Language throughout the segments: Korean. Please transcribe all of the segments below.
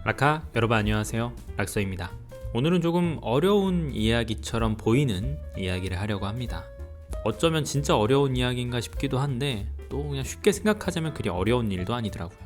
라카 여러분 안녕하세요, 락서입니다. 오늘은 조금 어려운 이야기처럼 보이는 이야기를 하려고 합니다. 어쩌면 진짜 어려운 이야기인가 싶기도 한데 또 그냥 쉽게 생각하자면 그리 어려운 일도 아니더라고요.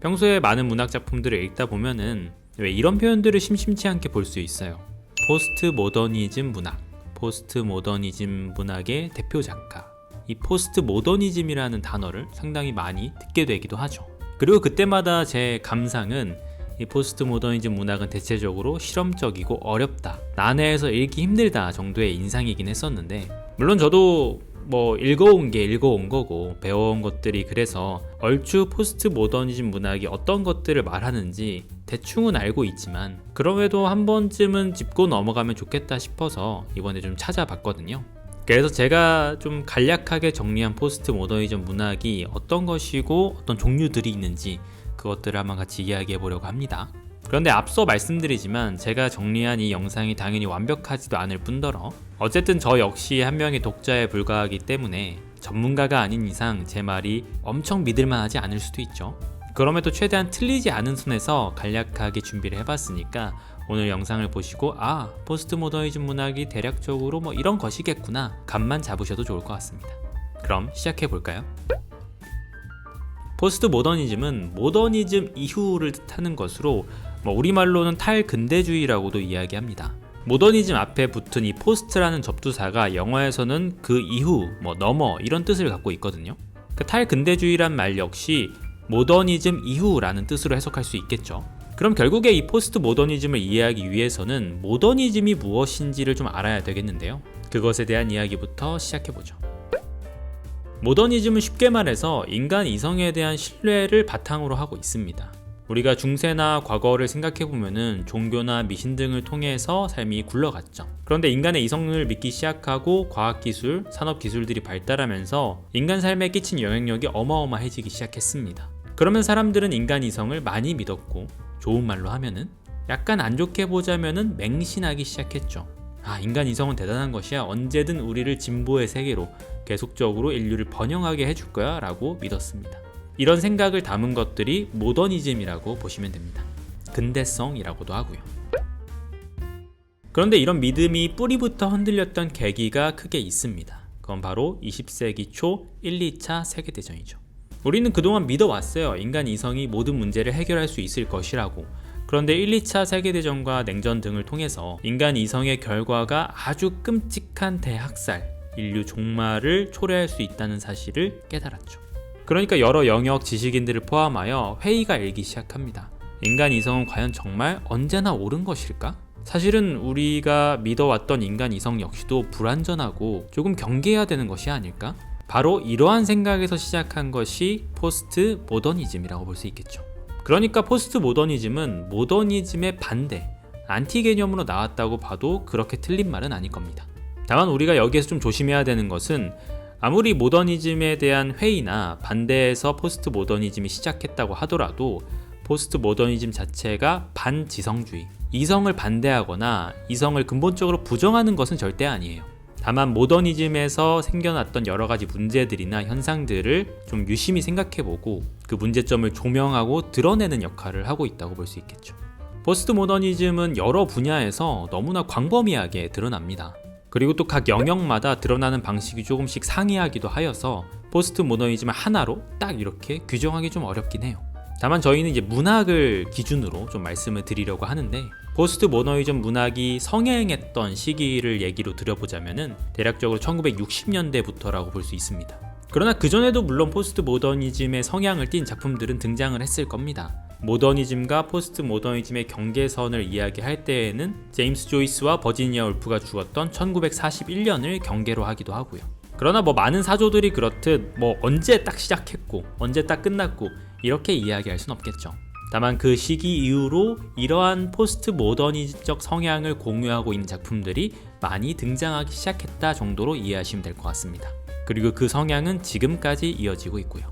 평소에 많은 문학 작품들을 읽다 보면은 왜 이런 표현들을 심심치 않게 볼 수 있어요. 포스트 모더니즘 문학, 포스트 모더니즘 문학의 대표 작가, 이 포스트 모더니즘이라는 단어를 상당히 많이 듣게 되기도 하죠. 그리고 그때마다 제 감상은 이 포스트 모더니즘 문학은 대체적으로 실험적이고 어렵다, 난해해서 읽기 힘들다 정도의 인상이긴 했었는데, 물론 저도 읽어온 게 읽어온 거고 배워온 것들이 그래서 얼추 포스트 모더니즘 문학이 어떤 것들을 말하는지 대충은 알고 있지만 그럼에도 한 번쯤은 짚고 넘어가면 좋겠다 싶어서 이번에 좀 찾아봤거든요. 그래서 제가 좀 간략하게 정리한 포스트 모더니즘 문학이 어떤 것이고 어떤 종류들이 있는지 그것들을 한번 같이 이야기해 보려고 합니다. 그런데 앞서 말씀드리지만 제가 정리한 이 영상이 당연히 완벽하지도 않을 뿐더러 어쨌든 저 역시 한 명의 독자에 불과하기 때문에 전문가가 아닌 이상 제 말이 엄청 믿을만하지 않을 수도 있죠. 그럼에도 최대한 틀리지 않은 선에서 간략하게 준비를 해봤으니까 오늘 영상을 보시고 포스트 모더니즘 문학이 대략적으로 이런 것이겠구나 감만 잡으셔도 좋을 것 같습니다. 그럼 시작해 볼까요? 포스트 모더니즘은 모더니즘 이후를 뜻하는 것으로 우리말로는 탈근대주의라고도 이야기합니다. 모더니즘 앞에 붙은 이 포스트라는 접두사가 영어에서는 그 이후, 넘어 이런 뜻을 갖고 있거든요. 그 탈근대주의란 말 역시 모더니즘 이후라는 뜻으로 해석할 수 있겠죠. 그럼 결국에 이 포스트 모더니즘을 이해하기 위해서는 모더니즘이 무엇인지를 좀 알아야 되겠는데요. 그것에 대한 이야기부터 시작해보죠. 모더니즘은 쉽게 말해서 인간 이성에 대한 신뢰를 바탕으로 하고 있습니다. 우리가 중세나 과거를 생각해보면 종교나 미신 등을 통해서 삶이 굴러갔죠. 그런데 인간의 이성을 믿기 시작하고 과학기술, 산업기술들이 발달하면서 인간 삶에 끼친 영향력이 어마어마해지기 시작했습니다. 그러면 사람들은 인간 이성을 많이 믿었고, 좋은 말로 하면은 약간 안 좋게 보자면은 맹신하기 시작했죠. 인간 이성은 대단한 것이야, 언제든 우리를 진보의 세계로 계속적으로 인류를 번영하게 해줄 거야 라고 믿었습니다. 이런 생각을 담은 것들이 모더니즘이라고 보시면 됩니다. 근대성이라고도 하고요. 그런데 이런 믿음이 뿌리부터 흔들렸던 계기가 크게 있습니다. 그건 바로 20세기 초 1, 2차 세계대전이죠. 우리는 그동안 믿어왔어요. 인간 이성이 모든 문제를 해결할 수 있을 것이라고. 그런데 1, 2차 세계대전과 냉전 등을 통해서 인간 이성의 결과가 아주 끔찍한 대학살, 인류 종말을 초래할 수 있다는 사실을 깨달았죠. 그러니까 여러 영역 지식인들을 포함하여 회의가 일기 시작합니다. 인간 이성은 과연 정말 언제나 옳은 것일까? 사실은 우리가 믿어왔던 인간 이성 역시도 불완전하고 조금 경계해야 되는 것이 아닐까? 바로 이러한 생각에서 시작한 것이 포스트 모더니즘이라고 볼 수 있겠죠. 그러니까 포스트 모더니즘은 모더니즘의 반대, 안티 개념으로 나왔다고 봐도 그렇게 틀린 말은 아닐 겁니다. 다만 우리가 여기에서 좀 조심해야 되는 것은 아무리 모더니즘에 대한 회의나 반대에서 포스트 모더니즘이 시작했다고 하더라도 포스트 모더니즘 자체가 반지성주의, 이성을 반대하거나 이성을 근본적으로 부정하는 것은 절대 아니에요. 다만 모더니즘에서 생겨났던 여러 가지 문제들이나 현상들을 좀 유심히 생각해보고 그 문제점을 조명하고 드러내는 역할을 하고 있다고 볼 수 있겠죠. 포스트 모더니즘은 여러 분야에서 너무나 광범위하게 드러납니다. 그리고 또 각 영역마다 드러나는 방식이 조금씩 상이하기도 하여서 포스트 모더니즘을 하나로 딱 이렇게 규정하기 좀 어렵긴 해요. 다만 저희는 이제 문학을 기준으로 좀 말씀을 드리려고 하는데, 포스트 모더니즘 문학이 성행했던 시기를 얘기로 드려보자면은 대략적으로 1960년대부터라고 볼 수 있습니다. 그러나 그전에도 물론 포스트 모더니즘의 성향을 띈 작품들은 등장을 했을 겁니다. 모더니즘과 포스트 모더니즘의 경계선을 이야기할 때에는 제임스 조이스와 버지니아 울프가 죽었던 1941년을 경계로 하기도 하고요. 그러나 많은 사조들이 그렇듯 언제 딱 시작했고 언제 딱 끝났고 이렇게 이야기할 순 없겠죠. 다만 그 시기 이후로 이러한 포스트 모더니즘적 성향을 공유하고 있는 작품들이 많이 등장하기 시작했다 정도로 이해하시면 될 것 같습니다. 그리고 그 성향은 지금까지 이어지고 있고요.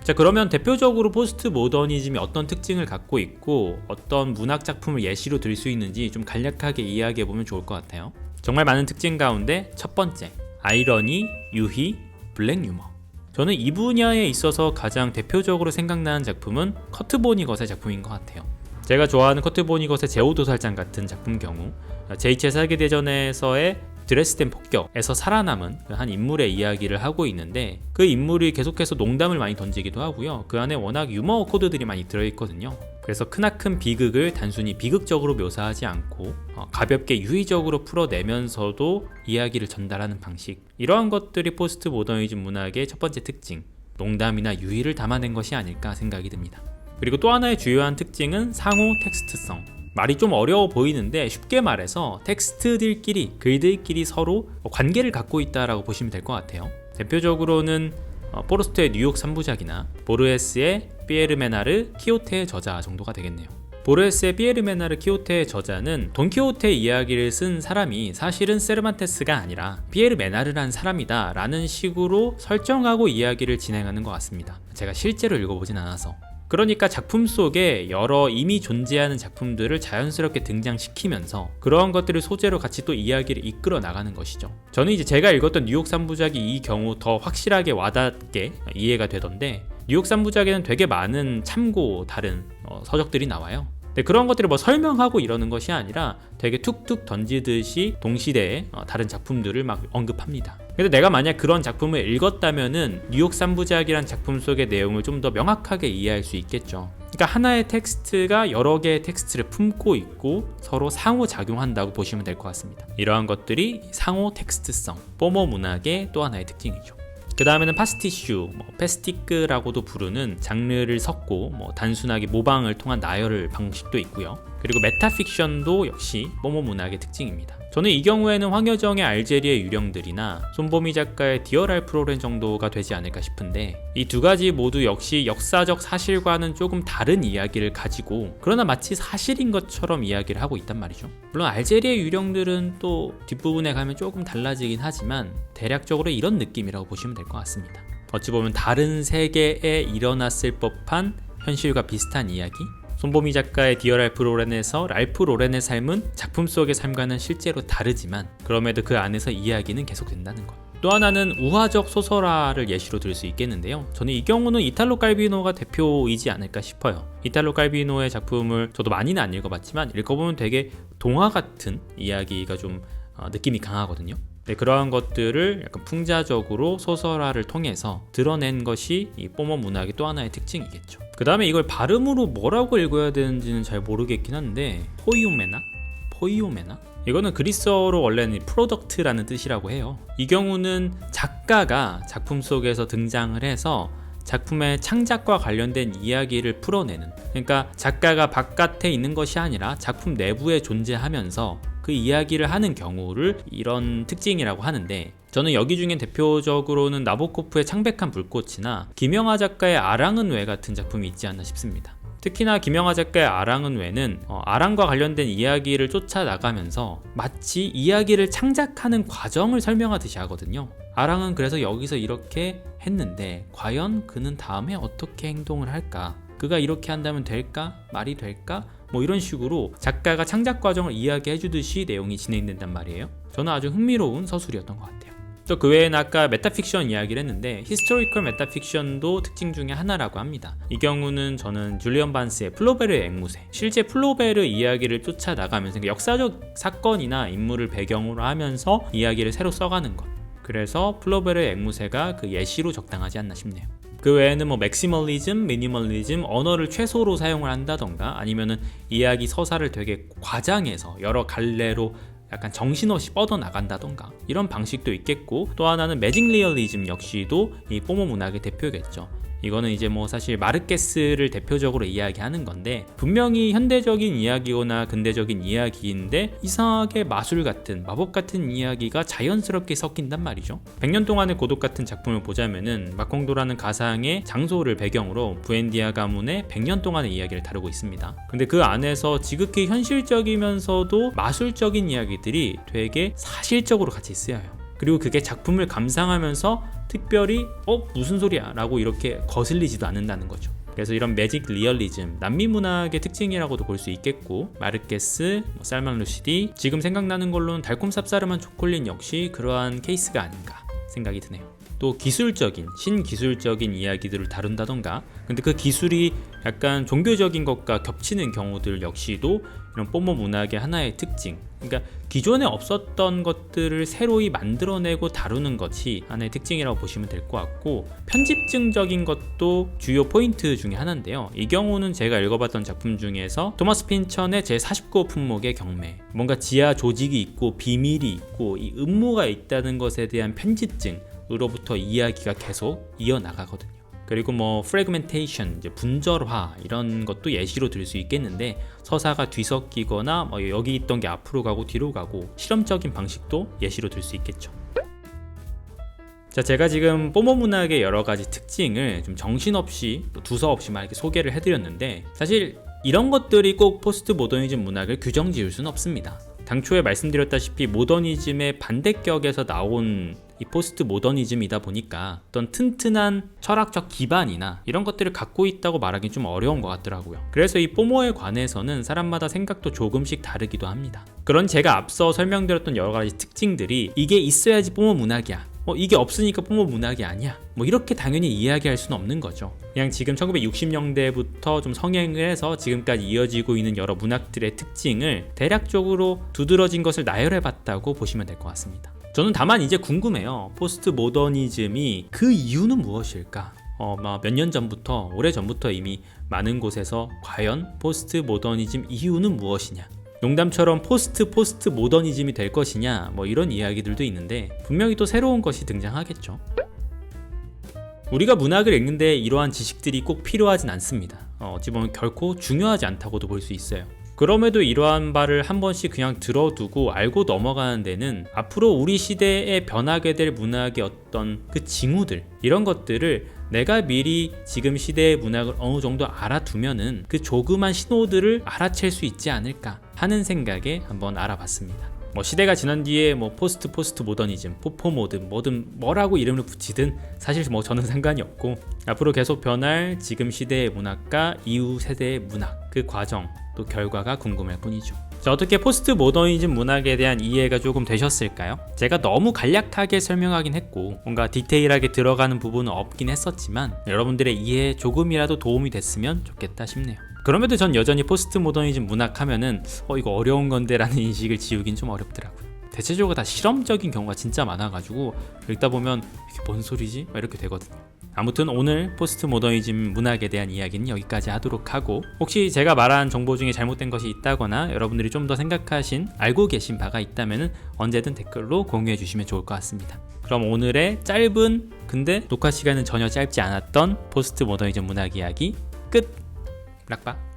자, 그러면 대표적으로 포스트 모더니즘이 어떤 특징을 갖고 있고 어떤 문학 작품을 예시로 들 수 있는지 좀 간략하게 이야기해 보면 좋을 것 같아요. 정말 많은 특징 가운데 첫 번째, 아이러니, 유희, 블랙 유머. 저는 이 분야에 있어서 가장 대표적으로 생각나는 작품은 커트 보니것의 작품인 것 같아요. 제가 좋아하는 커트 보니것의 제오도살장 같은 작품 경우 제2차 세계대전에서의 드레스덴 폭격에서 살아남은 한 인물의 이야기를 하고 있는데, 그 인물이 계속해서 농담을 많이 던지기도 하고요. 그 안에 워낙 유머 코드들이 많이 들어있거든요. 그래서 크나큰 비극을 단순히 비극적으로 묘사하지 않고 가볍게 유의적으로 풀어내면서도 이야기를 전달하는 방식, 이러한 것들이 포스트 모더니즘 문학의 첫 번째 특징, 농담이나 유의를 담아낸 것이 아닐까 생각이 듭니다. 그리고 또 하나의 주요한 특징은 상호 텍스트성. 말이 좀 어려워 보이는데 쉽게 말해서 텍스트들끼리, 글들끼리 서로 관계를 갖고 있다라고 보시면 될 것 같아요. 대표적으로는 포르스트의 뉴욕 3부작이나 보르헤스의 피에르 메나르 키호테의 저자 정도가 되겠네요. 보르헤스의 피에르 메나르 키호테의 저자는 돈키호테 이야기를 쓴 사람이 사실은 세르반테스가 아니라 피에르 메나르라는 사람이다 라는 식으로 설정하고 이야기를 진행하는 것 같습니다. 제가 실제로 읽어보진 않아서. 그러니까 작품 속에 여러 이미 존재하는 작품들을 자연스럽게 등장시키면서 그러한 것들을 소재로 같이 또 이야기를 이끌어 나가는 것이죠. 저는 이제 제가 읽었던 뉴욕 3부작이 이 경우 더 확실하게 와닿게 이해가 되던데, 뉴욕 3부작에는 되게 많은 참고 다른 서적들이 나와요. 근데 그런 것들을 뭐 설명하고 이러는 것이 아니라 되게 툭툭 던지듯이 동시대에 다른 작품들을 막 언급합니다. 근데 내가 만약 그런 작품을 읽었다면은 뉴욕 3부작이란 작품 속의 내용을 좀 더 명확하게 이해할 수 있겠죠. 그러니까 하나의 텍스트가 여러 개의 텍스트를 품고 있고 서로 상호작용한다고 보시면 될 것 같습니다. 이러한 것들이 상호 텍스트성, 포모 문학의 또 하나의 특징이죠. 그 다음에는 파스티슈, 패스티크라고도 부르는 장르를 섞고 단순하게 모방을 통한 나열을 방식도 있고요. 그리고 메타픽션도 역시 포모 문학의 특징입니다. 저는 이 경우에는 황여정의 알제리의 유령들이나 손보미 작가의 디어 랄프 로렌 정도가 되지 않을까 싶은데, 이 두 가지 모두 역시 역사적 사실과는 조금 다른 이야기를 가지고 그러나 마치 사실인 것처럼 이야기를 하고 있단 말이죠. 물론 알제리의 유령들은 또 뒷부분에 가면 조금 달라지긴 하지만 대략적으로 이런 느낌이라고 보시면 될 것 같습니다. 어찌 보면 다른 세계에 일어났을 법한 현실과 비슷한 이야기? 손보미 작가의 디어 랄프 로렌에서 랄프 로렌의 삶은 작품 속의 삶과는 실제로 다르지만 그럼에도 그 안에서 이야기는 계속된다는 것. 또 하나는 우화적 소설화를 예시로 들 수 있겠는데요. 저는 이 경우는 이탈로 깔비노가 대표이지 않을까 싶어요. 이탈로 깔비노의 작품을 저도 많이는 안 읽어봤지만 읽어보면 되게 동화 같은 이야기가 좀 느낌이 강하거든요. 네, 그러한 것들을 약간 풍자적으로 소설화를 통해서 드러낸 것이 이 포모 문학의 또 하나의 특징이겠죠. 그 다음에 이걸 발음으로 뭐라고 읽어야 되는지는 잘 모르겠긴 한데 포이오메나? 이거는 그리스어로 원래는 프로덕트라는 뜻이라고 해요. 이 경우는 작가가 작품 속에서 등장을 해서 작품의 창작과 관련된 이야기를 풀어내는, 그러니까 작가가 바깥에 있는 것이 아니라 작품 내부에 존재하면서 그 이야기를 하는 경우를 이런 특징이라고 하는데, 저는 여기 중엔 대표적으로는 나보코프의 창백한 불꽃이나 김영하 작가의 아랑은 왜 같은 작품이 있지 않나 싶습니다. 특히나 김영하 작가의 아랑은 왜는 아랑과 관련된 이야기를 쫓아나가면서 마치 이야기를 창작하는 과정을 설명하듯이 하거든요. 아랑은 그래서 여기서 이렇게 했는데 과연 그는 다음에 어떻게 행동을 할까? 그가 이렇게 한다면 될까? 말이 될까? 이런 식으로 작가가 창작 과정을 이야기해 주듯이 내용이 진행된단 말이에요. 저는 아주 흥미로운 서술이었던 것 같아요. 또 그 외에는 아까 메타픽션 이야기를 했는데 히스토리컬 메타픽션도 특징 중에 하나라고 합니다. 이 경우는 저는 줄리언 반스의 플로베르의 앵무새, 실제 플로베르 이야기를 쫓아나가면서 역사적 사건이나 인물을 배경으로 하면서 이야기를 새로 써가는 것, 그래서 플로베르의 앵무새가 그 예시로 적당하지 않나 싶네요. 그 외에는 맥시멀리즘, 미니멀리즘, 언어를 최소로 사용을 한다던가 아니면은 이야기 서사를 되게 과장해서 여러 갈래로 약간 정신없이 뻗어나간다던가 이런 방식도 있겠고, 또 하나는 매직 리얼리즘 역시도 이 포모 문학의 대표겠죠. 이거는 이제 사실 마르케스를 대표적으로 이야기하는 건데, 분명히 현대적인 이야기거나 근대적인 이야기인데 이상하게 마술 같은, 마법 같은 이야기가 자연스럽게 섞인단 말이죠. 100년 동안의 고독 같은 작품을 보자면은 마콩도라는 가상의 장소를 배경으로 부엔디아 가문의 100년 동안의 이야기를 다루고 있습니다. 근데 그 안에서 지극히 현실적이면서도 마술적인 이야기들이 되게 사실적으로 같이 쓰여요. 그리고 그게 작품을 감상하면서 특별히 무슨 소리야 라고 이렇게 거슬리지도 않는다는 거죠. 그래서 이런 매직 리얼리즘, 남미 문학의 특징이라고도 볼 수 있겠고, 마르케스, 살만 루시디, 지금 생각나는 걸로는 달콤 쌉싸름한 초콜릿 역시 그러한 케이스가 아닌가 생각이 드네요. 또 기술적인 신기술적인 이야기들을 다룬다던가, 근데 그 기술이 약간 종교적인 것과 겹치는 경우들 역시도 이런 뽀모 문학의 하나의 특징, 그러니까 기존에 없었던 것들을 새로이 만들어내고 다루는 것이 하나의 특징이라고 보시면 될 것 같고, 편집증적인 것도 주요 포인트 중에 하나인데요. 이 경우는 제가 읽어봤던 작품 중에서 토마스 핀천의 제49호 품목의 경매, 뭔가 지하 조직이 있고 비밀이 있고 이 음모가 있다는 것에 대한 편집증으로부터 이야기가 계속 이어나가거든요. 그리고 뭐 프래그멘테이션, 이제 분절화 이런 것도 예시로 들 수 있겠는데, 서사가 뒤섞이거나 뭐 여기 있던 게 앞으로 가고 뒤로 가고 실험적인 방식도 예시로 들 수 있겠죠. 자, 제가 지금 뽀모 문학의 여러 가지 특징을 좀 정신없이 두서없이만 이렇게 소개를 해드렸는데, 사실 이런 것들이 꼭 포스트 모더니즘 문학을 규정 지을 수는 없습니다. 당초에 말씀드렸다시피 모더니즘의 반대격에서 나온 이 포스트 모더니즘이다 보니까 어떤 튼튼한 철학적 기반이나 이런 것들을 갖고 있다고 말하기 좀 어려운 것 같더라고요. 그래서 이 뽀모에 관해서는 사람마다 생각도 조금씩 다르기도 합니다. 그런 제가 앞서 설명드렸던 여러 가지 특징들이 이게 있어야지 뽀모 문학이야, 이게 없으니까 뽀모 문학이 아니야, 이렇게 당연히 이야기할 수는 없는 거죠. 그냥 지금 1960년대부터 좀 성행을 해서 지금까지 이어지고 있는 여러 문학들의 특징을 대략적으로 두드러진 것을 나열해봤다고 보시면 될 것 같습니다. 저는 다만 이제 궁금해요. 포스트 모더니즘이 그 이유는 무엇일까? 몇 년 전부터, 오래전부터 이미 많은 곳에서 과연 포스트 모더니즘 이유는 무엇이냐, 농담처럼 포스트 모더니즘이 될 것이냐, 이런 이야기들도 있는데 분명히 또 새로운 것이 등장하겠죠. 우리가 문학을 읽는데 이러한 지식들이 꼭 필요하진 않습니다. 어찌 보면 결코 중요하지 않다고도 볼 수 있어요. 그럼에도 이러한 바를 한 번씩 그냥 들어두고 알고 넘어가는 데는 앞으로 우리 시대에 변하게 될 문학의 어떤 그 징후들, 이런 것들을 내가 미리 지금 시대의 문학을 어느 정도 알아두면은 그 조그만 신호들을 알아챌 수 있지 않을까 하는 생각에 한번 알아봤습니다. 시대가 지난 뒤에 포스트 모더니즘, 포포모든 뭐라고 이름을 붙이든 사실 저는 상관이 없고, 앞으로 계속 변할 지금 시대의 문학과 이후 세대의 문학, 그 과정 또 결과가 궁금할 뿐이죠. 자, 어떻게 포스트 모더니즘 문학에 대한 이해가 조금 되셨을까요? 제가 너무 간략하게 설명하긴 했고 뭔가 디테일하게 들어가는 부분은 없긴 했었지만 여러분들의 이해에 조금이라도 도움이 됐으면 좋겠다 싶네요. 그럼에도 전 여전히 포스트 모더니즘 문학 하면은 이거 어려운 건데 라는 인식을 지우긴 좀 어렵더라고요. 대체적으로 다 실험적인 경우가 진짜 많아가지고 읽다 보면 이게 뭔 소리지? 이렇게 되거든요. 아무튼 오늘 포스트 모더니즘 문학에 대한 이야기는 여기까지 하도록 하고, 혹시 제가 말한 정보 중에 잘못된 것이 있다거나 여러분들이 좀 더 생각하신, 알고 계신 바가 있다면 언제든 댓글로 공유해 주시면 좋을 것 같습니다. 그럼 오늘의 짧은 근데 녹화 시간은 전혀 짧지 않았던 포스트 모더니즘 문학 이야기 끝! 락바.